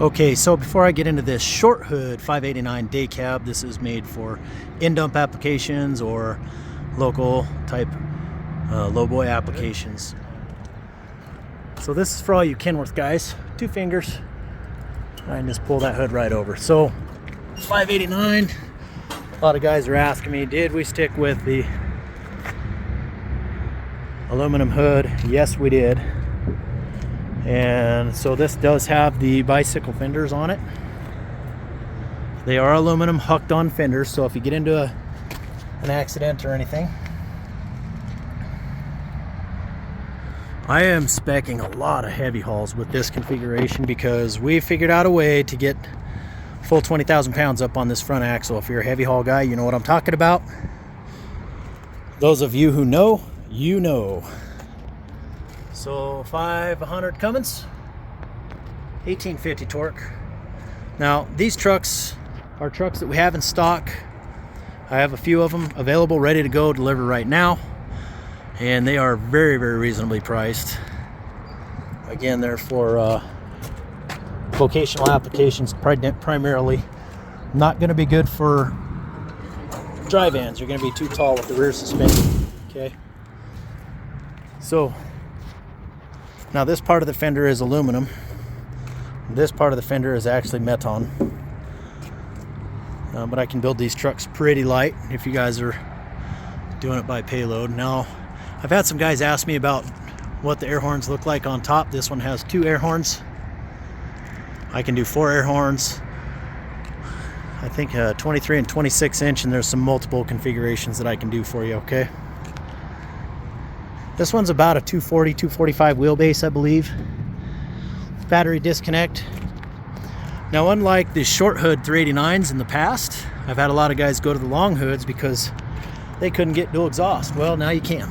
Okay, so before I get into this short hood 589 day cab, this is made for in-dump applications or local type lowboy applications. So this is for all you Kenworth guys. 2 fingers. I can just pull that hood right over. So 589. A lot of guys are asking me, did we stick with the aluminum hood? Yes, we did. And so this does have the bicycle fenders on it. They are aluminum hooked on fenders, so if you get into an accident or anything. I am speccing a lot of heavy hauls with this configuration because we figured out a way to get full 20,000 pounds up on this front axle. If you're a heavy haul guy, you know what I'm talking about. Those of you who know, you know. So 500 Cummins, 1850 torque. Now these trucks are trucks that we have in stock. I have a few of them available, ready to go, deliver right now, and they are very, very reasonably priced. Again, they're for vocational applications primarily. Not going to be good for dry vans. You're going to be too tall with the rear suspension. Okay. So now this part of the fender is aluminum. This part of the fender is actually meton. But I can build these trucks pretty light if you guys are doing it by payload. Now, I've had some guys ask me about what the air horns look like on top. This one has 2 air horns. I can do 4 air horns. I think 23 and 26 inch, and there's some multiple configurations that I can do for you, okay? This one's about a 240, 245 wheelbase, I believe. Battery disconnect. Now, unlike the short hood 389s in the past, I've had a lot of guys go to the long hoods because they couldn't get dual exhaust. Well, now you can.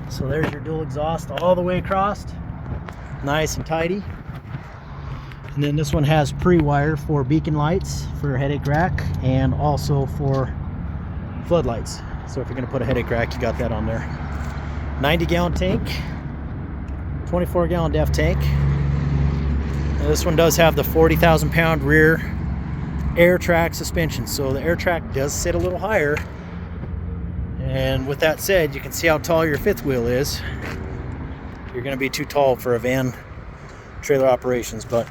So there's your dual exhaust all the way across. Nice and tidy. And then this one has pre-wire for beacon lights for your headache rack and also for floodlights. So if you're going to put a headache rack, you got that on there. 90-gallon tank, 24-gallon DEF tank. Now this one does have the 40,000 pound rear air track suspension, so the air track does sit a little higher. And with that said, you can see how tall your fifth wheel is. You're going to be too tall for a van trailer operations, but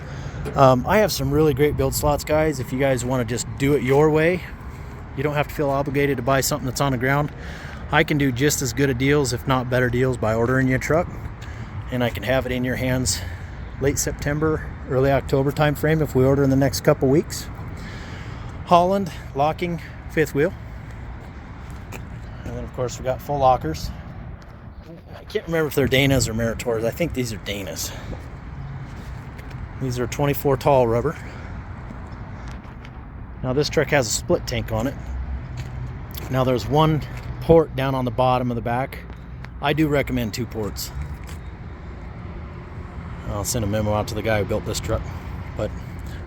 I have some really great build slots, guys. If you guys want to just do it your way, you don't have to feel obligated to buy something that's on the ground. I can do just as good of deals, if not better deals, by ordering you a truck, and I can have it in your hands late September, early October time frame if we order in the next couple weeks. Holland locking fifth wheel, and then of course we got full lockers. I can't remember if they're Danas or Meritors. I think these are Danas. These are 24 tall rubber. Now this truck has a split tank on it. Now there's one port down on the bottom of the back. I do recommend 2 ports. I'll send a memo out to the guy who built this truck. But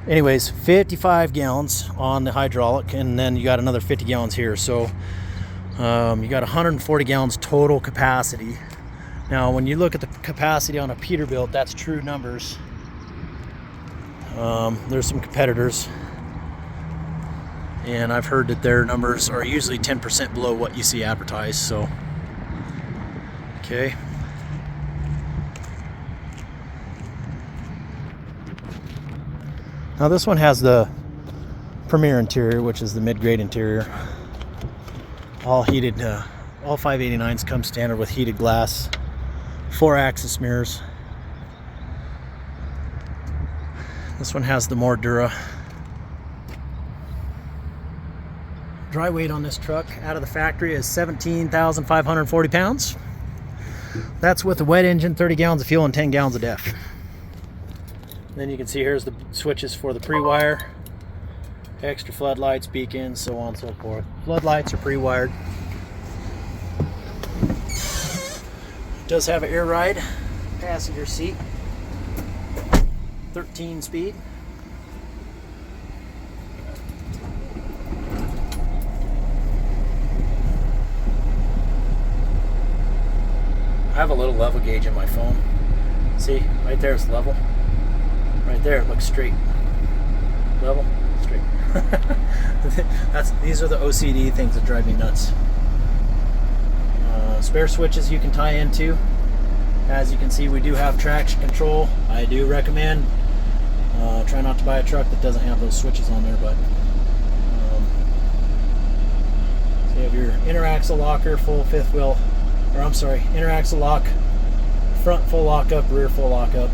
anyways, 55 gallons on the hydraulic, and then you got another 50 gallons here. So you got 140 gallons total capacity. Now when you look at the capacity on a Peterbilt, that's true numbers. There's some competitors, and I've heard that their numbers are usually 10% below what you see advertised. So okay, now this one has the Premier interior, which is the mid-grade interior. All heated. All 589s come standard with heated glass, 4-axis mirrors. This one has the more Dura. Dry weight on this truck out of the factory is 17,540 pounds. That's with the wet engine, 30 gallons of fuel, and 10 gallons of DEF. Then you can see here's the switches for the pre-wire, extra floodlights, beacons, so on and so forth. Floodlights are pre-wired. It does have an air ride passenger seat, 13 speed. I have a little level gauge in my phone. See, right there is level. Right there, it looks straight. Level, straight. These are the OCD things that drive me nuts. Spare switches you can tie into. As you can see, we do have traction control. I do recommend try not to buy a truck that doesn't have those switches on there, but so you have your inner axle locker, full fifth wheel, or I'm sorry, inner axle lock, front full lock up, rear full lock up.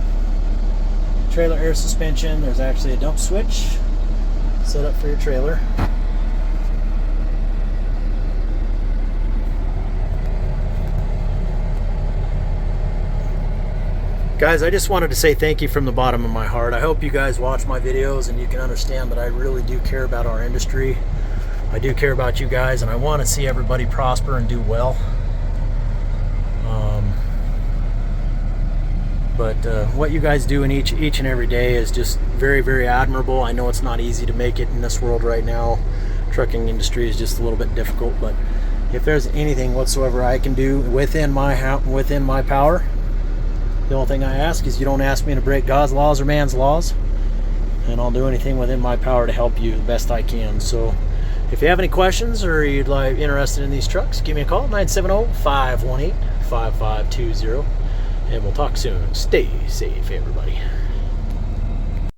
Trailer air suspension, there's actually a dump switch set up for your trailer. Guys, I just wanted to say thank you from the bottom of my heart. I hope you guys watch my videos and you can understand that I really do care about our industry. I do care about you guys, and I want to see everybody prosper and do well. But what you guys do in each and every day is just very, very admirable. I know it's not easy to make it in this world right now. Trucking industry is just a little bit difficult, but if there's anything whatsoever I can do within my power, the only thing I ask is you don't ask me to break God's laws or man's laws, and I'll do anything within my power to help you the best I can. So if you have any questions or you'd like interested in these trucks, give me a call, 970-518-5520, and we'll talk soon. Stay safe, everybody.